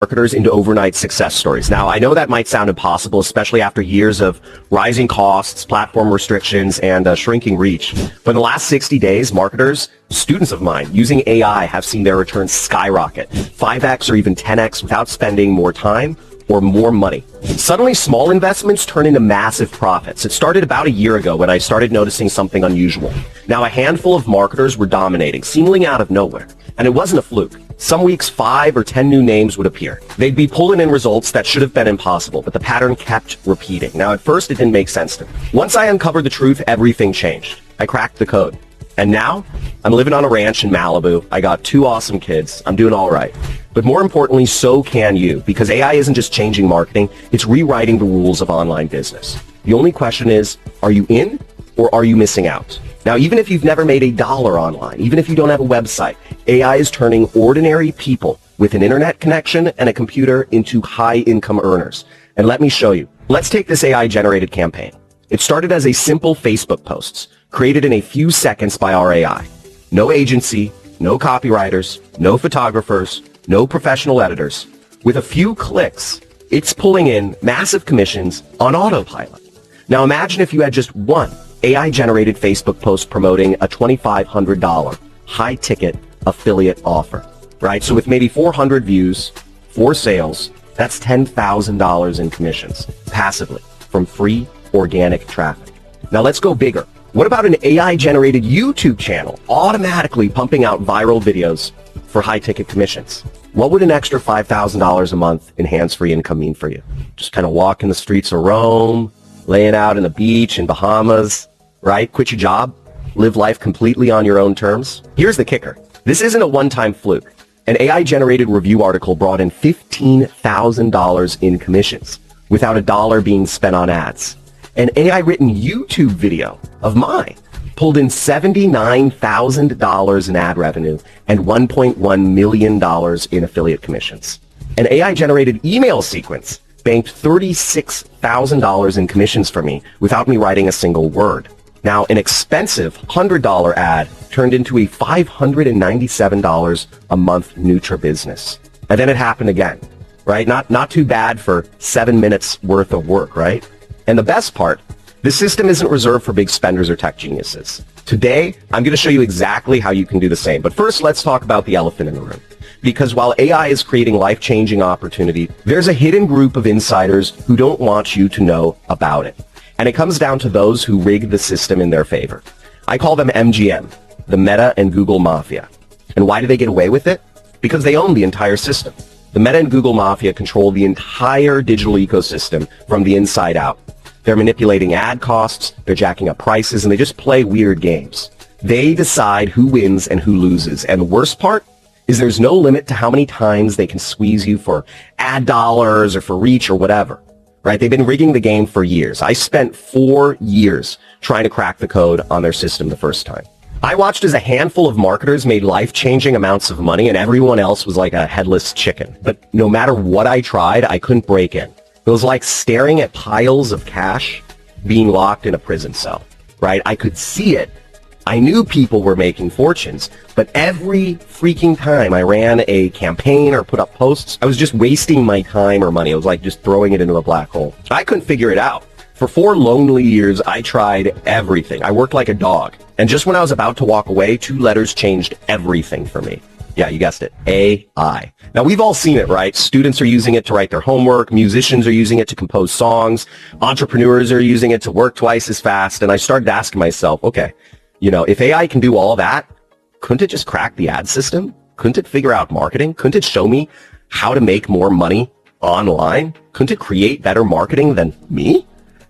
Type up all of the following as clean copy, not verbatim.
marketers into overnight success stories. Now, I know that might sound impossible, especially after years of rising costs, platform restrictions, and shrinking reach. But in the last 60 days, marketers, students of mine, using AI have seen their returns skyrocket, 5x or even 10x without spending more time or more money. Suddenly, small investments turn into massive profits. It started about a year ago when I started noticing something unusual. Now, a handful of marketers were dominating, seemingly out of nowhere. And it wasn't a fluke. Some weeks, 5 or 10 new names would appear. They'd be pulling in results that should have been impossible, but the pattern kept repeating. Now, at first, it didn't make sense to me. Once I uncovered the truth, everything changed. I cracked the code. And now, I'm living on a ranch in Malibu. I got 2 awesome kids. I'm doing all right. But more importantly, so can you, because AI isn't just changing marketing, it's rewriting the rules of online business. The only question is, are you in or are you missing out? Now, even if you've never made $1 online, even if you don't have a website, AI is turning ordinary people with an internet connection and a computer into high-income earners. And let me show you. Let's take this AI-generated campaign. It started as a simple Facebook posts, created in a few seconds by our AI. No agency, no copywriters, no photographers, no professional editors. With a few clicks, it's pulling in massive commissions on autopilot. Now imagine if you had just one AI-generated Facebook post promoting a $2,500 high-ticket affiliate offer, right? So with maybe 400 views, 4 sales, that's $10,000 in commissions, passively, from free organic traffic. Now let's go bigger. What about an AI-generated YouTube channel automatically pumping out viral videos for high-ticket commissions? What would an extra $5,000 a month in hands-free income mean for you? Just kind of walking the streets of Rome, laying out on the beach in Bahamas, right? Quit your job, live life completely on your own terms. Here's the kicker. This isn't a one-time fluke. An AI-generated review article brought in $15,000 in commissions without $1 being spent on ads. An AI-written YouTube video of mine pulled in $79,000 in ad revenue and $1.1 million in affiliate commissions. An AI-generated email sequence banked $36,000 in commissions for me without me writing a single word. Now, an expensive $100 ad turned into a $597 a month Nutra business. And then it happened again, right? Not too bad for 7 minutes worth of work, right? And the best part, this system isn't reserved for big spenders or tech geniuses. Today, I'm going to show you exactly how you can do the same. But first, let's talk about the elephant in the room. Because while AI is creating life-changing opportunity, there's a hidden group of insiders who don't want you to know about it. And it comes down to those who rig the system in their favor. I call them MGM, the Meta and Google Mafia. And why do they get away with it? Because they own the entire system. The Meta and Google Mafia control the entire digital ecosystem from the inside out. They're manipulating ad costs, they're jacking up prices, and they just play weird games. They decide who wins and who loses. And the worst part is there's no limit to how many times they can squeeze you for ad dollars or for reach or whatever. Right? They've been rigging the game for years. I spent 4 years trying to crack the code on their system the first time. I watched as a handful of marketers made life-changing amounts of money and everyone else was like a headless chicken. But no matter what I tried, I couldn't break in. It was like staring at piles of cash being locked in a prison cell, right? I could see it. I knew people were making fortunes, but every freaking time I ran a campaign or put up posts, I was just wasting my time or money. It was like just throwing it into a black hole. I couldn't figure it out. For 4 lonely years, I tried everything. I worked like a dog. And just when I was about to walk away, 2 letters changed everything for me. Yeah, you guessed it. AI. Now, we've all seen it, right? Students are using it to write their homework. Musicians are using it to compose songs. Entrepreneurs are using it to work twice as fast. And I started asking myself, okay, if AI can do all that, couldn't it just crack the ad system? Couldn't it figure out marketing? Couldn't it show me how to make more money online? Couldn't it create better marketing than me?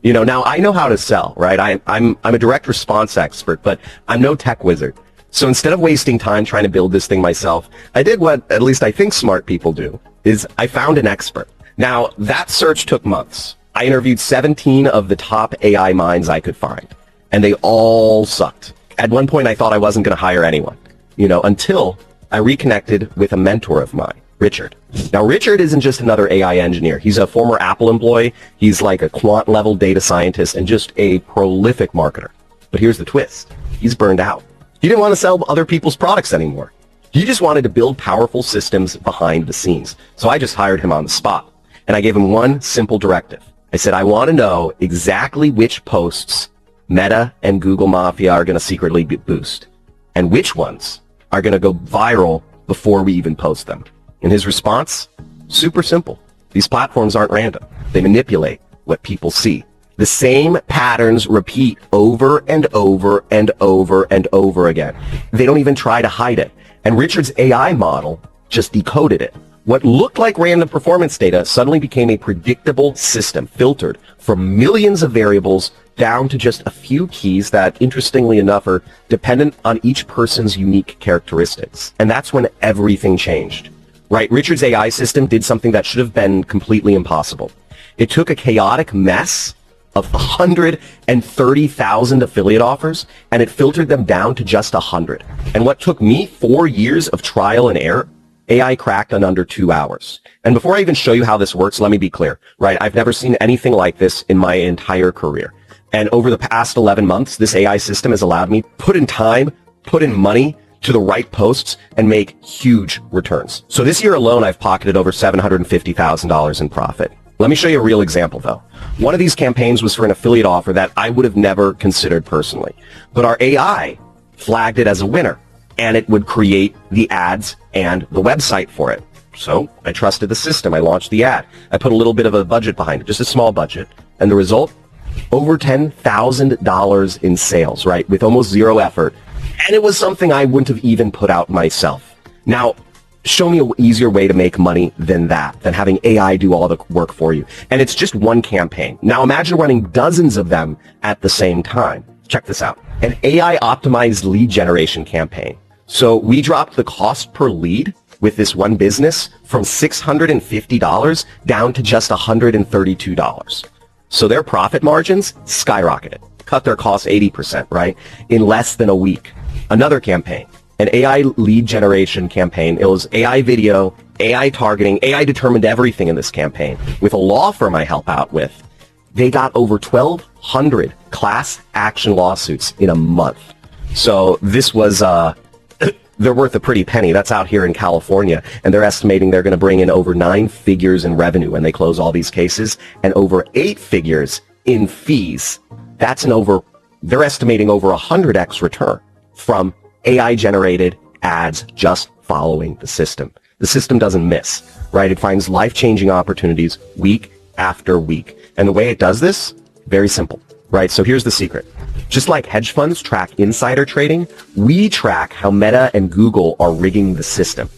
Now I know how to sell, right? I'm a direct response expert, but I'm no tech wizard. So instead of wasting time trying to build this thing myself, I did what at least I think smart people do, is I found an expert. Now, that search took months. I interviewed 17 of the top AI minds I could find, and they all sucked. At one point, I thought I wasn't going to hire anyone, until I reconnected with a mentor of mine, Richard. Now, Richard isn't just another AI engineer. He's a former Apple employee. He's like a quant-level data scientist and just a prolific marketer. But here's the twist. He's burned out. He didn't want to sell other people's products anymore. He just wanted to build powerful systems behind the scenes. So I just hired him on the spot. And I gave him one simple directive. I said, I want to know exactly which posts Meta and Google Mafia are going to secretly boost, and which ones are going to go viral before we even post them. And his response? Super simple. These platforms aren't random. They manipulate what people see. The same patterns repeat over and over and over and over again. They don't even try to hide it. And Richard's AI model just decoded it. What looked like random performance data suddenly became a predictable system, filtered from millions of variables down to just a few keys that, interestingly enough, are dependent on each person's unique characteristics. And that's when everything changed. Right? Richard's AI system did something that should have been completely impossible. It took a chaotic mess of 130,000 affiliate offers, and it filtered them down to just 100. And what took me 4 years of trial and error, AI cracked in under 2 hours. And before I even show you how this works, let me be clear, right? I've never seen anything like this in my entire career. And over the past 11 months, this AI system has allowed me to put in time, put in money to the right posts, and make huge returns. So this year alone, I've pocketed over $750,000 in profit. Let me show you a real example, though. One of these campaigns was for an affiliate offer that I would have never considered personally. But our AI flagged it as a winner, and it would create the ads and the website for it. So I trusted the system. I launched the ad. I put a little bit of a budget behind it, just a small budget. And the result? Over $10,000 in sales, right? With almost zero effort. And it was something I wouldn't have even put out myself. Now, show me an easier way to make money than that, than having AI do all the work for you. And it's just one campaign. Now imagine running dozens of them at the same time. Check this out. An AI optimized lead generation campaign. So we dropped the cost per lead with this one business from $650 down to just $132. So their profit margins skyrocketed, cut their costs 80%, right? In less than a week. Another campaign, an AI lead generation campaign. It was AI video, AI targeting. AI determined everything in this campaign. With a law firm I help out with, they got over 1,200 class action lawsuits in a month. So this was, they're worth a pretty penny. That's out here in California. And they're estimating they're going to bring in over 9 figures in revenue when they close all these cases, and over 8 figures in fees. That's they're estimating over 100x return from AI-generated ads just following the system. The system doesn't miss, right? It finds life-changing opportunities week after week. And the way it does this, very simple, right? So here's the secret. Just like hedge funds track insider trading, we track how Meta and Google are rigging the system.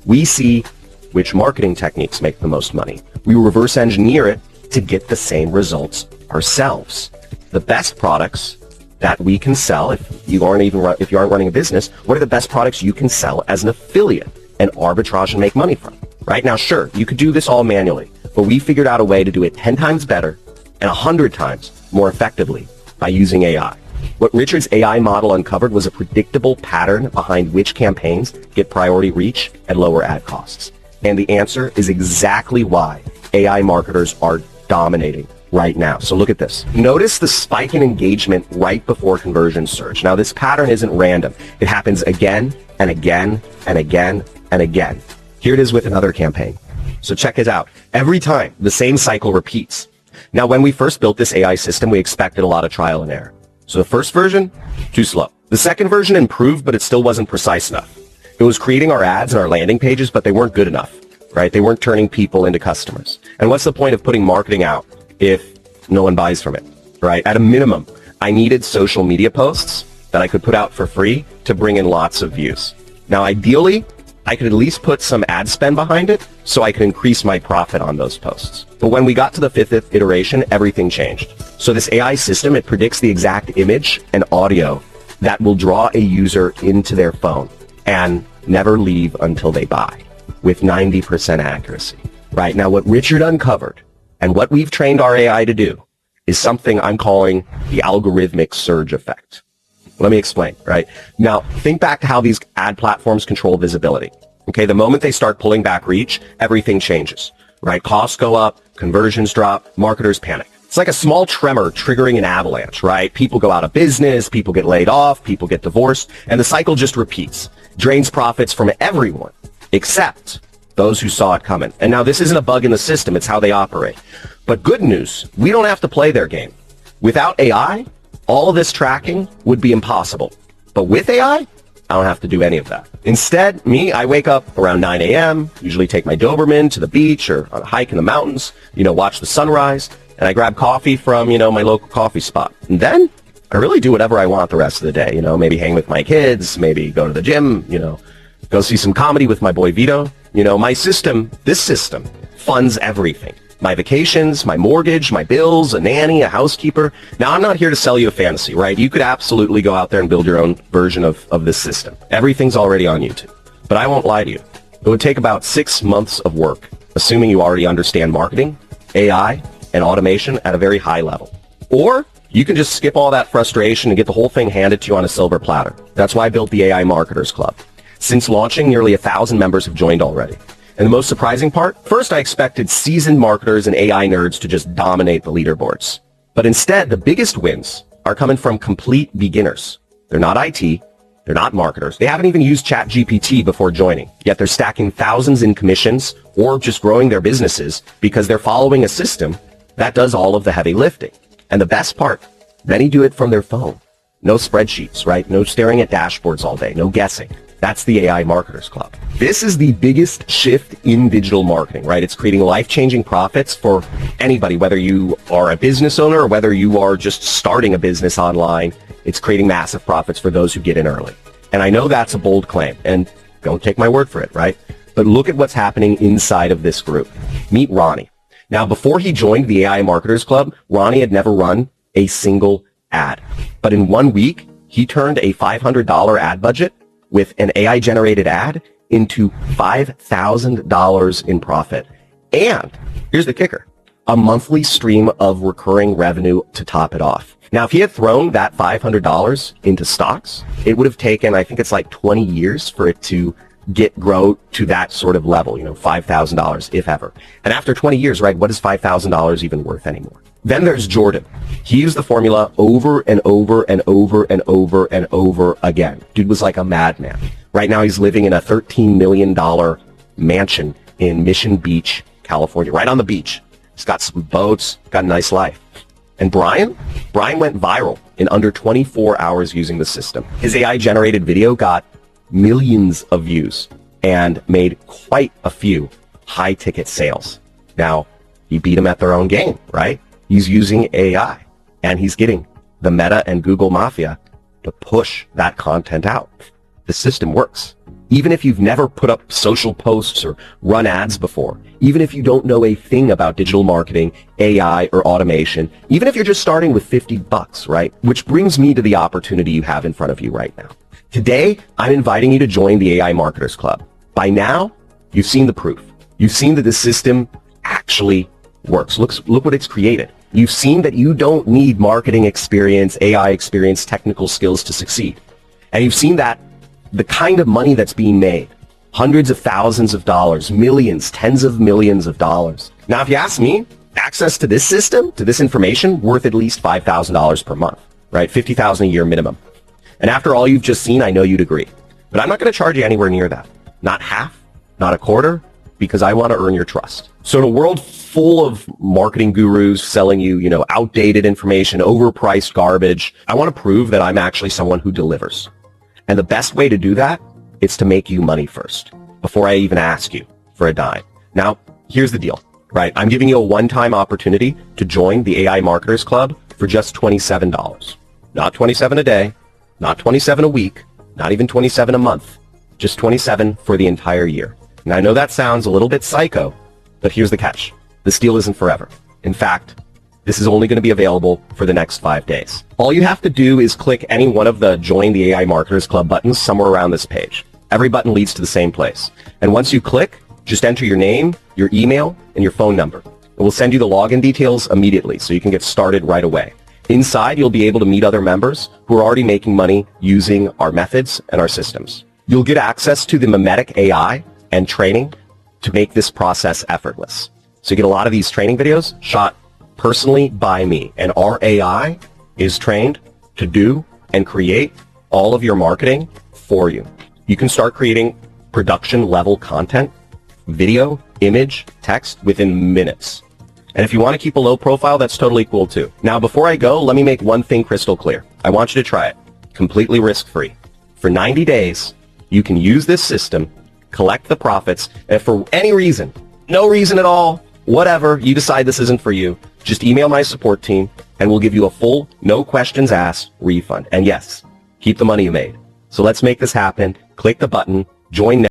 We see which marketing techniques make the most money. We reverse engineer it to get the same results ourselves. The best products that we can sell, if you aren't running a business, what are the best products you can sell as an affiliate and arbitrage and make money from? Right now, sure, you could do this all manually, but we figured out a way to do it 10 times better and 100 times more effectively by using AI. What Richard's AI model uncovered was a predictable pattern behind which campaigns get priority reach and lower ad costs. And the answer is exactly why AI marketers are dominating right now. So look at this. Notice the spike in engagement right before conversion surge. Now this pattern isn't random. It happens again and again and again and again. Here it is with another campaign. So check it out. Every time the same cycle repeats. Now when we first built this AI system, we expected a lot of trial and error. So the first version, too slow. The second version improved, but it still wasn't precise enough. It was creating our ads and our landing pages, but they weren't good enough, right? They weren't turning people into customers. And what's the point of putting marketing out if no one buys from it, right? At a minimum, I needed social media posts that I could put out for free to bring in lots of views. Now, ideally, I could at least put some ad spend behind it so I could increase my profit on those posts. But when we got to the 5th iteration, everything changed. So this AI system, it predicts the exact image and audio that will draw a user into their phone and never leave until they buy with 90% accuracy. Right now, what Richard uncovered and what we've trained our AI to do is something I'm calling the algorithmic surge effect. Let me explain, right? Now, think back to how these ad platforms control visibility. Okay, the moment they start pulling back reach, everything changes, right? Costs go up, conversions drop, marketers panic. It's like a small tremor triggering an avalanche, right? People go out of business, people get laid off, people get divorced, and the cycle just repeats. Drains profits from everyone, except those who saw it coming. And now this isn't a bug in the system, it's how they operate. But good news, we don't have to play their game. Without AI, all of this tracking would be impossible. But with AI, I don't have to do any of that. Instead, I wake up around 9 a.m., usually take my Doberman to the beach or on a hike in the mountains, watch the sunrise, and I grab coffee from, my local coffee spot. And then I really do whatever I want the rest of the day, maybe hang with my kids, maybe go to the gym, go see some comedy with my boy Vito. This system funds everything. My vacations, my mortgage, my bills, a nanny, a housekeeper. Now, I'm not here to sell you a fantasy, right? You could absolutely go out there and build your own version of this system. Everything's already on YouTube. But I won't lie to you. It would take about 6 months of work, assuming you already understand marketing, AI, and automation at a very high level. Or you can just skip all that frustration and get the whole thing handed to you on a silver platter. That's why I built the AI Marketers Club. Since launching, nearly 1,000 members have joined already. And the most surprising part? First, I expected seasoned marketers and AI nerds to just dominate the leaderboards. But instead, the biggest wins are coming from complete beginners. They're not IT. They're not marketers. They haven't even used ChatGPT before joining. Yet they're stacking thousands in commissions or just growing their businesses because they're following a system that does all of the heavy lifting. And the best part, many do it from their phone. No spreadsheets, right? No staring at dashboards all day. No guessing. That's the AI Marketers Club. This is the biggest shift in digital marketing, right? It's creating life-changing profits for anybody, whether you are a business owner or whether you are just starting a business online. It's creating massive profits for those who get in early. And I know that's a bold claim, and don't take my word for it, right? But look at what's happening inside of this group. Meet Ronnie. Now, before he joined the AI Marketers Club, Ronnie had never run a single ad. But in 1 week, he turned a $500 ad budget with an AI-generated ad into $5,000 in profit. And here's the kicker, a monthly stream of recurring revenue to top it off. Now, if he had thrown that $500 into stocks, it would have taken, I think it's like 20 years for it to grow to that sort of level, $5,000 if ever. And after 20 years, right, what is $5,000 even worth anymore? Then there's Jordan. He used the formula over and over and over and over and over again. Dude was like a madman. Right now he's living in a $13 million mansion in Mission Beach, California, right on the beach. He's got some boats, got a nice life. And Brian went viral in under 24 hours using the system. His AI-generated video got millions of views and made quite a few high-ticket sales. Now, he beat them at their own game, right? He's using AI, and he's getting the Meta and Google Mafia to push that content out. The system works. Even if you've never put up social posts or run ads before, even if you don't know a thing about digital marketing, AI, or automation, even if you're just starting with $50, right? Which brings me to the opportunity you have in front of you right now. Today, I'm inviting you to join the AI Marketers Club. By now, you've seen the proof. You've seen that the system actually works. Look what it's created. You've seen that you don't need marketing experience, AI experience, technical skills to succeed. And you've seen that the kind of money that's being made, hundreds of thousands of dollars, millions, tens of millions of dollars. Now, if you ask me, access to this system, to this information, worth at least $5,000 per month, right? $50,000 a year minimum. And after all you've just seen, I know you'd agree. But I'm not going to charge you anywhere near that. Not half, not a quarter, because I want to earn your trust. So in a world full of marketing gurus selling you, outdated information, overpriced garbage, I want to prove that I'm actually someone who delivers. And the best way to do that is to make you money first, before I even ask you for a dime. Now, here's the deal, right? I'm giving you a one-time opportunity to join the AI Marketers Club for just $27. Not $27 a day, not $27 a week, not even $27 a month, just $27 for the entire year. And I know that sounds a little bit psycho, but here's the catch. This deal isn't forever. In fact, this is only going to be available for the next 5 days. All you have to do is click any one of the Join the AI Marketers Club buttons somewhere around this page. Every button leads to the same place. And once you click, just enter your name, your email, and your phone number. It will send you the login details immediately so you can get started right away. Inside, you'll be able to meet other members who are already making money using our methods and our systems. You'll get access to the mimetic AI and training to make this process effortless. So you get a lot of these training videos shot personally by me, and our AI is trained to do and create all of your marketing for you. You can start creating production level content, video, image, text within minutes. And if you want to keep a low profile, that's totally cool too. Now, before I go, let me make one thing crystal clear. I want you to try it, completely risk-free. For 90 days, you can use this system, collect the profits, and if for any reason, no reason at all, whatever, you decide this isn't for you, just email my support team and we'll give you a full, no questions asked refund. And yes, keep the money you made. So let's make this happen. Click the button, join now.